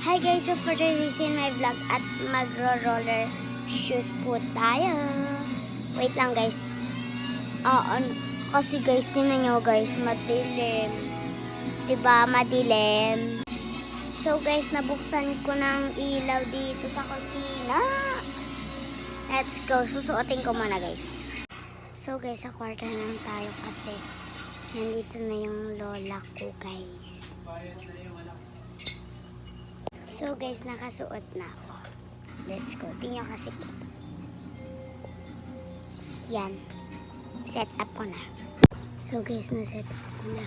Hi guys, so for this is my vlog at magro-roller shoes po tayo. Wait lang guys. Kasi guys, tinan nyo guys, madilim. Diba, madilim. So guys, nabuksan ko ng ilaw dito sa kusina. Let's go, susuotin ko muna guys. So guys, sa kwarto na tayo kasi nandito na yung lola ko guys. So guys, nakasuot na ako. Let's go. Tingnan kasi. Yan. Set up ko na. So guys, na-set up ko na.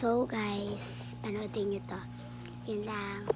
So guys, panoodin nyo to. Yun lang.